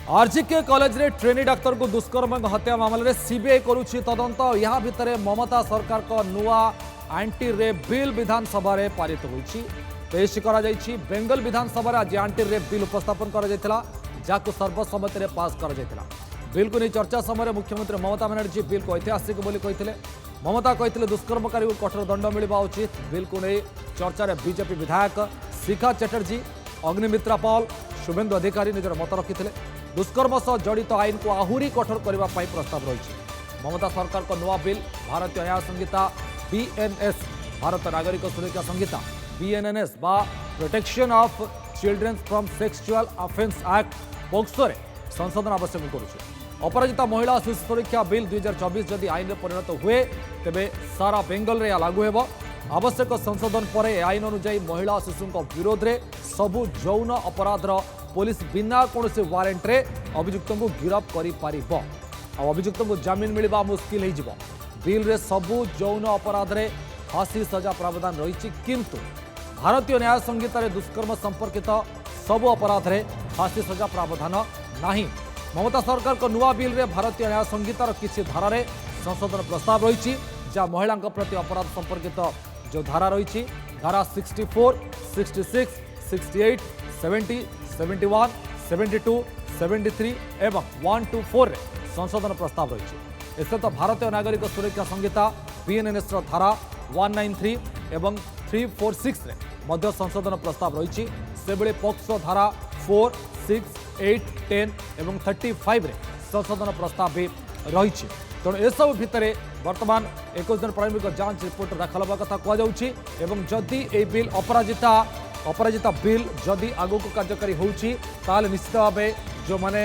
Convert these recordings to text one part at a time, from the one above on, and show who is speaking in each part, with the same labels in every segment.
Speaker 1: RGK college रे trainee doctor को दुष्कर्म हत्या मामले सीबीआई करुछि तदंत। या भितर ममता सरकार को नुआ एंटी रेप बिल विधानसभा रे पारित होइछि। पेश करा जाइछि। बेंगल विधानसभा रे आज एंटी रेप बिल उपस्थापन करा जायतिला, जाको सर्वसम्मति रे पास करा जायतिला। बिल को नहीं चर्चा समय मुख्यमंत्री ममता बनर्जी बिल को ऐतिहासिक बोली कहिथिले। ममता कहिथिले दुष्कर्मकारी को कठोर दंड मिलवा उचित। बिल को नहीं चर्चा रे बीजेपी विधायक शिखा चैटर्जी, अग्निमित्रा पॉल, शुभेन्दु अधिकारी निजर मत रखिथिले। दुष्कर्म सह जड़ित आईन को आहुरी कठोर करने प्रस्ताव रही। ममता सरकार को नुआ बिल भारतीय न्याय संहिता बीएनएस, भारत नागरिक सुरक्षा संहिता बीएनएस बा protection of children from sexual offence act POCSO रे संशोधन आवश्यक करुचे। अपराजिता महिला शिशु सुरक्षा बिल 2024 जदि आईन में परिणत हुए तेबे सारा बेंगल रे लागू हेबो। आवश्यक संशोधन पर आईन अनुଯାयी महिला शिशु विरोध में सबु यौन अपराधर पुलिस बिना कौन से वारेंट रे अभियुक्त को गिरफ्त कर अभियुक्त को जमीन मिलवा मुस्किल हो। बिल रे सबु यौन अपराध रे फांसी सजा प्रावधान रही, किंतु भारतीय न्याय संहिता रे दुष्कर्म संपर्कित सबु अपराध रे फांसी सजा प्रावधान नहीं। ममता सरकार को नुआ बिल रे भारतीय न्याय संहितार किसी धारा रे संशोधन प्रस्ताव रही, जहाँ महिला प्रति अपराध संपर्कित जो धारा रही धारा 64, 66, 68, 70, 71, 72, 73 एवं 124 रे संशोधन प्रस्ताव रही। इससे तो भारतीय नागरिक सुरक्षा संहिता बीएनएस धारा 193 एवं 346 रे मध्य संशोधन प्रस्ताव रही। से बेले पोक्सो धारा 4, 6, 8, 10 एवं 35 रे संशोधन प्रस्ताव भी रही। तेणु एसबू भितर वर्तमान 21 दिन प्रारंभिक जांच रिपोर्ट दाखल होगा कथा कहुँ। जदि ए बिल अपराजिता बिल जदि आगु को कार्यकारी होउछि ताले निश्चित भाव जो माने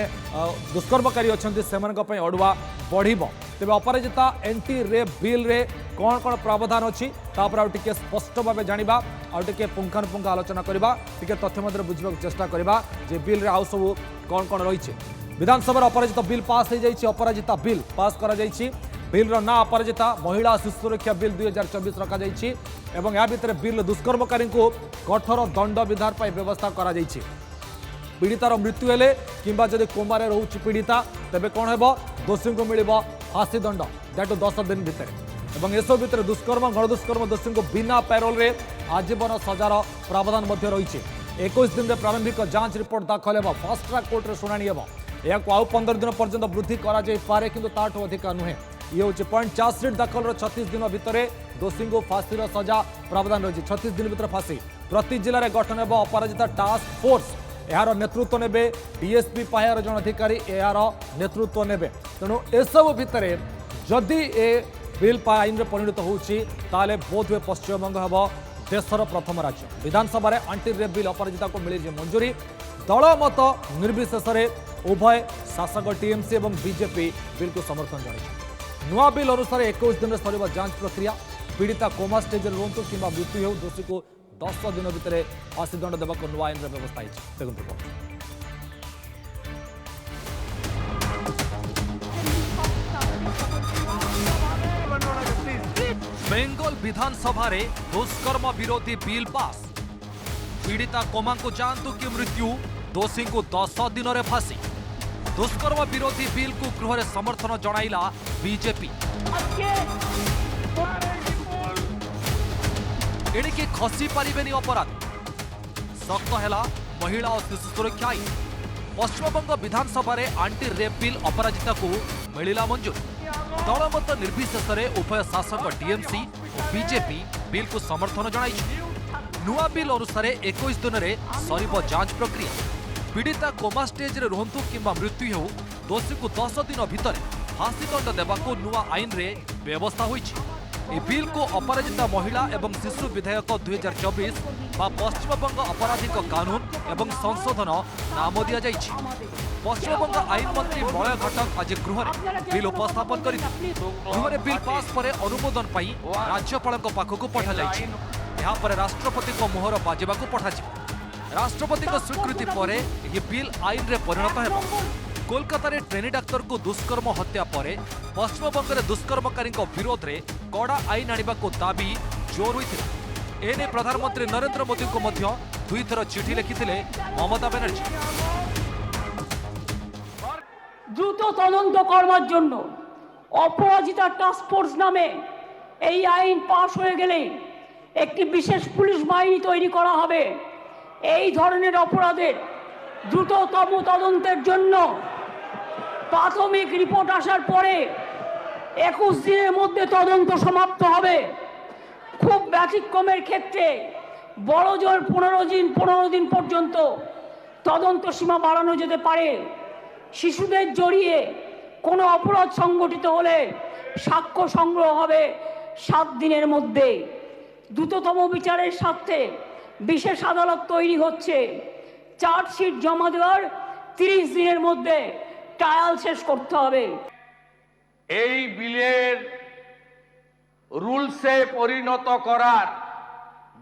Speaker 1: दुष्कर्मकारी अच्छे से अड़ुआ बढ़िबो। तेबे अपराजिता एंटी रेप बिल रे कौन कौन प्रावधान अच्छी तापर आउ टिके स्पष्ट भाव जानिबा, आउ टिके पुंखानुपुंख आलोचना करबा, टिके तथ्य मध्य बुझिबा चेष्टा करबा जे बिल रे आउ सब कौन कौन रही। विधानसभा अपराजिता बिल पास हो जाइए। अपराजिता बिल पास करा जाइए। बिल रो ना अपराजिता महिला शिशु सुरक्षा बिल 2024 रखा जाइए एवं या भितर बिल दुष्कर्मकारी को कठोर दंड विधान पर व्यवस्था करा जाइए। पीड़ितार मृत्यु हेले किंबा जदि कोमारे रोची पीड़िता तेबे कौन हेबो दोषी को मिलिबो फांसी दंड दैट 10 दिन भितर। एवं एसब भितर दुष्कर्म गणदुष्कर्म दोषी को बिना पैरोल रे आजीवन सजार प्रावधान मध्य रही। 21 दिन में प्रारंभिक जांच रिपोर्ट दाखल हेबो। फास्ट ट्रैक कोर्ट रे शुणाणी हेबो। या आउ 15 दिन पर्यंत वृद्धि करा जाय पारे, किंतु ताठू अधिक नुहे। ये हूँ पॉइंट चार्जसीट दाखल 36 दिन भितर दोषी को फांसी सजा प्रावधान रही। 36 दिन भीतर फांसी। प्रति जिले में गठन हो अपराजिता टास्क फोर्स। यार नेतृत्व ने डीएसपी पाहर जन अधिकारी यार नेतृत्व ने। तेणु एसबू भितर जदि ए बिल आईन में परिणत होले बोध हुए पश्चिमबंग हम देशर प्रथम राज्य। विधानसभा एंटी रेप बिल अपराजिता को मिली मंजूरी। दल मत निर्विशेष उभय शासक टीएमसी और बीजेपी बिल को समर्थन जन। नुआ बिल अनुसार 21 दिन में सर जांच प्रक्रिया। पीड़िता कोमा स्टेज रुहतु कि मृत्यु हो दोषी को 10 दिन भितर फांसी दंड देवा नुआ आईन व्यवस्था देखते। बेंगल विधानसभा रे दुष्कर्म विरोधी बिल पास। पीड़िता कोमा को जानतु कि मृत्यु, दोषी को 10 दिन रे फांसी। दुष्कर्म विरोधी बिल को गृह रे समर्थन जणाइला बीजेपी। एणिके खसी पारिबेनी अपराधी। सख्त हैला महिला और शिशु सुरक्षा आईन। पश्चिमबंग विधानसभा रे एंटी रेप बिल अपराजिता को मिलिला मंजूर। दलमत निर्विशेष उभय शासक टीएमसी और बीजेपी बिल को समर्थन जणाई। नुआ बिल अनुसार 21 दिन में सरिब जांच प्रक्रिया। पीड़िता कोमा स्टेज रे रुहतु कि मृत्यु हो दोषी को 10 दिन भितर फांसी दंड देवा नुआ आईन रे व्यवस्था होइछि। ए बिल को अपराजिता महिला एवं शिशु विधेयक 2024 बा पश्चिमबंग आपराधिक कानून एवं संशोधन नाम दि जाइछि। पश्चिमबंग आईन मंत्री मलय घटक आज गृह बिल उपस्थापन कर गृह बिल पास पर अनुमोदन पाई राज्यपाल पाखक पठा जाइछि। यहाँ पर राष्ट्रपति को मोहर बाजिबा को पठा। राष्ट्रपति को स्वीकृति पर यह बिल आईन रे परिणत हेबो। कोलकाता रे ट्रेनी डाक्तर को दुष्कर्म हत्या पर पश्चिमबंग रे दुष्कर्मकारी विरोध रे कड़ा आईन आनिबा को दाबी जोर होइथिला। एने प्रधानमंत्री नरेंद्र मोदी को मध्य 2 थर चिठी लिखिथिले ममता बनर्जी।
Speaker 2: দ্রুত তদন্ত করবার জন্য অপরাজিতা টাস্ক ফোর্স নামে এই আইন পাশ হয়ে গেলে একটি বিশেষ পুলিশ বাহিনী তৈরি করা হবে। এই ধরনের অপরাধের দ্রুততম তদন্তের জন্য প্রাথমিক রিপোর্ট আসার পরে 21 দিনের মধ্যে তদন্ত সমাপ্ত হবে। খুব ব্যতিক্রমের ক্ষেত্রে বড় জোর 15 দিন পর্যন্ত তদন্ত সীমা বাড়ানো যেতে পারে। শিশুদের জড়িয়ে কোনো অপরাধ সংগঠিত হলে সাক্ষ্য সংগ্রহ হবে 7 দিনের মধ্যে। দ্রুততম বিচারের স্বার্থে বিশেষ আদালত তৈরি হচ্ছে। চার্জশিট জমা দেওয়ার 30 দিনের মধ্যে ট্রায়াল শেষ করতে হবে।
Speaker 3: এই বিলের রুলসে পরিণত করার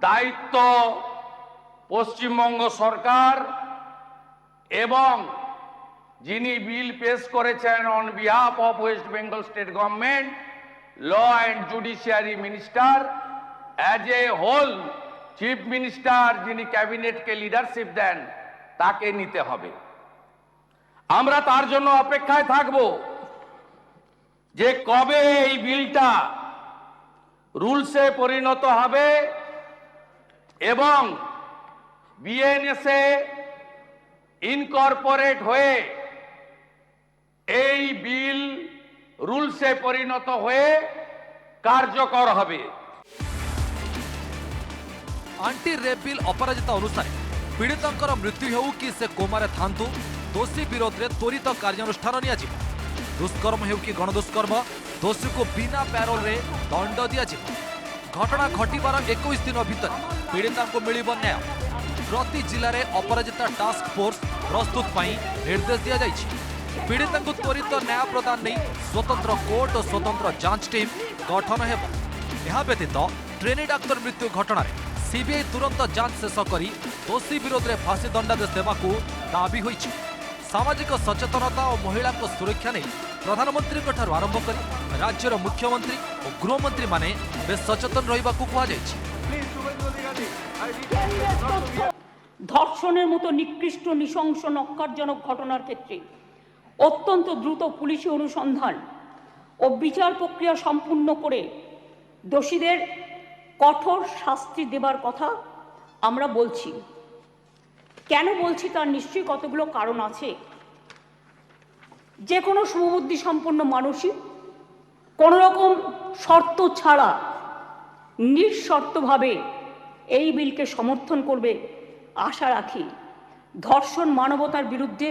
Speaker 3: দায়িত্ব পশ্চিমবঙ্গ সরকার এবং যিনি বিল পেশ করেছেন on behalf of West Bengal state government, law and judiciary minister as a whole, chief minister যিনি ক্যাবিনেটকে লিডারশিপ দেন তাকে নিতে হবে। আমরা তার জন্য অপেক্ষায় থাকব যে কবে এই বিলটা রুলসে পরিণত হবে এবং বিএনএসএ ইনকর্পোরেট হয়ে এই বিল রুলসে পরিণত হয়ে কার্যকর হবে।
Speaker 1: आंटी रेप बिल अपराजिता अनुसार पीड़ितर मृत्यु हो कि से कोमारे थांतु दोषी विरोध में त्वरित कार्यानुष्ठान निया दुष्कर्म हो कि गणदुष्कर्म दोषी को बिना पैरोल रे दंड दिया घटना घटवार 21 दिन भीतर पीड़िता को मिल न्याय। प्रति जिले में अपराजिता टास्क फोर्स प्रस्तुत निर्देश दि जाएगी। पीड़िता को त्वरित न्याय प्रदान नहीं स्वतंत्र कोर्ट और स्वतंत्र जांच टीम गठन हो। यह व्यतीत ट्रेनी डाक्तर मृत्यु घटना सीबीआई तुरंत जांच शेष कर दोषी विरोध में फांसी दंडादेश देवा दाबी होइछि। सामाजिक सचेतनता और महिला सुरक्षा नहीं प्रधानमंत्री आरंभ कर राज्यर मुख्यमंत्री और गृहमंत्री माने बेस सचेतन रहिबा को कहा जायछि।
Speaker 2: ধর্ষণের মতো নিকৃষ্ট নৃশংস নক্কারজনক ঘটনার ক্ষেত্রে অত্যন্ত দ্রুত পুলিশি অনুসন্ধান ও বিচার প্রক্রিয়া সম্পূর্ণ করে দোষীদের কঠোর শাস্তি দেবার কথা আমরা বলছি। কেন বলছি তার নিশ্চয়ই কতগুলো কারণ আছে। যে কোনো শুভবুদ্ধি সম্পন্ন মানুষই কোনো রকম শর্ত ছাড়া নিঃশর্তভাবে এই বিলকে সমর্থন করবে আশা রাখি। ধর্ষণ মানবতার বিরুদ্ধে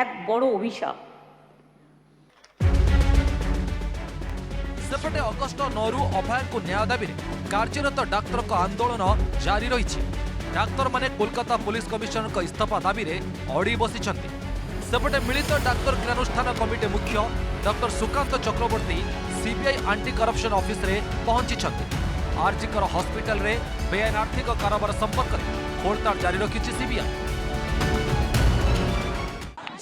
Speaker 2: এক বড় অভিশাপ।
Speaker 1: सेपटे अगस्ट 9 अभय को न्याय दाबी कार्यरत डाक्तर का आंदोलन जारी रही। डाक्तर माने कोलकाता पुलिस कमिशनर का इस्तीफा दाबी अड़ी बसी। सेपटे मिलित डाक्तर क्रियानुष्ठान कमिटी मुख्य डॉक्टर सुकांत चक्रवर्ती सीबीआई आंटी करप्शन ऑफिस रे पहुंची। आरजीकर हॉस्पिटल रे बेआईन आर्थिक कारोबार संपर्क में खोलताड़ जारी रखी सीबीआई।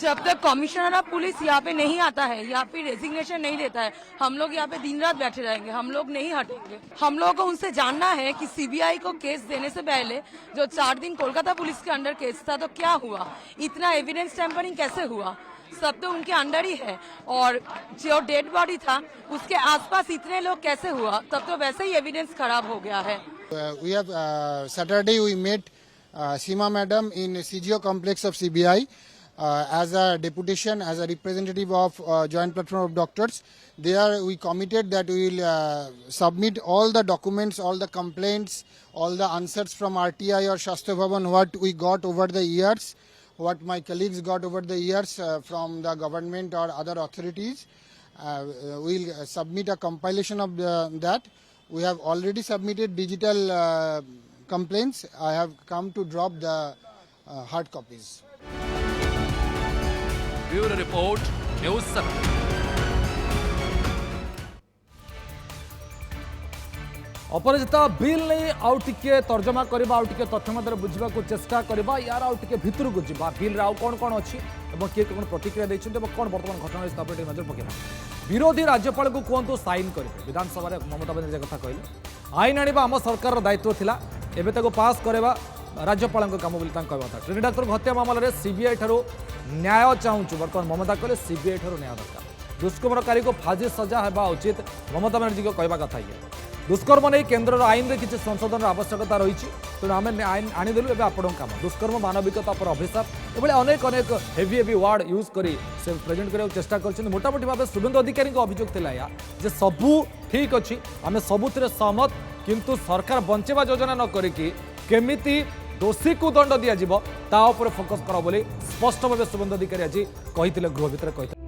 Speaker 4: जब तक कमिश्नर ऑफ पुलिस यहाँ पे नहीं आता है, यहाँ पे रेजिग्नेशन नहीं देता है, हम लोग यहाँ पे दिन रात बैठे रहेंगे, हम लोग नहीं हटेंगे। हम लोगों को उनसे जानना है कि सीबीआई को केस देने से पहले जो 4 दिन कोलकाता पुलिस के अंडर केस था तो क्या हुआ, इतना एविडेंस टैंपरिंग कैसे हुआ, सब तो उनके अंडर ही है। और जो डेड बॉडी था उसके आसपास इतने लोग कैसे हुआ, तब तो वैसे ही एविडेंस खराब हो गया है।
Speaker 5: We have Saturday we met Seema madam in CGO complex of CBI. As a deputation, as a representative of Joint Platform of Doctors. There we committed that we will submit all the documents, all the complaints, all the answers from RTI or Shastra Bhavan, what we got over the years, what my colleagues got over the years from the government or other authorities. We will submit a compilation of that. We have already submitted digital complaints. I have come to drop the hard copies.
Speaker 1: Bureau report news 7। Aparajita bill नहीं आउ टिके तर्जमा करबा आउ टिके तथ्य मध्य बुझा को चेष्टा करबा यार आउ टिके भितर को जीवा बिल रे आउ कोन कोन अछि एवं के कोन प्रतिक्रिया दैछन्ते एवं कोन वर्तमान घटना इस अपडेट नजर पकेबा। विरोधी राज्यपाल को कहतु साइन करेंगे विधानसभा में ममता बनर्जी कथा कहले आईन आनिबा आम सरकार दायित्व थिला एबे ताको पास करबा राज्यपाल काम बोली कहता ट्रेनी डाक्तर हत्या मामलें सीबीआई ठारू न्याय चाहूँ बर्तमान ममता कहले सीबीआई ठारू न्याय दरकार दुष्कर्मकारी को फांसी सजा होगा उचित ममता बानार्जी को कहवा कथा ये दुष्कर्म नहीं केन्द्र आईन में किसी संशोधन आवश्यकता रही तेणु आम आईन आनीदेलु एवं आपण काम दुष्कर्म मानविकता पर अभिशाप ये अनेक अनेक हेवी हेवी वार्ड यूज कर प्रेजेंट करने चेष्टा कर मोटामोटी भाव शुभेन्दु अधिकारी अभियोग था या जे सबू ठीक अच्छी आम सबुथ सहमत किंतु सरकार बंचेवा योजना न करिकी केमिति दोषी को दंड दिया फोकस कर स्पष्ट भाव शुभेन्दु अधिकारी आज कही गृह भितर कही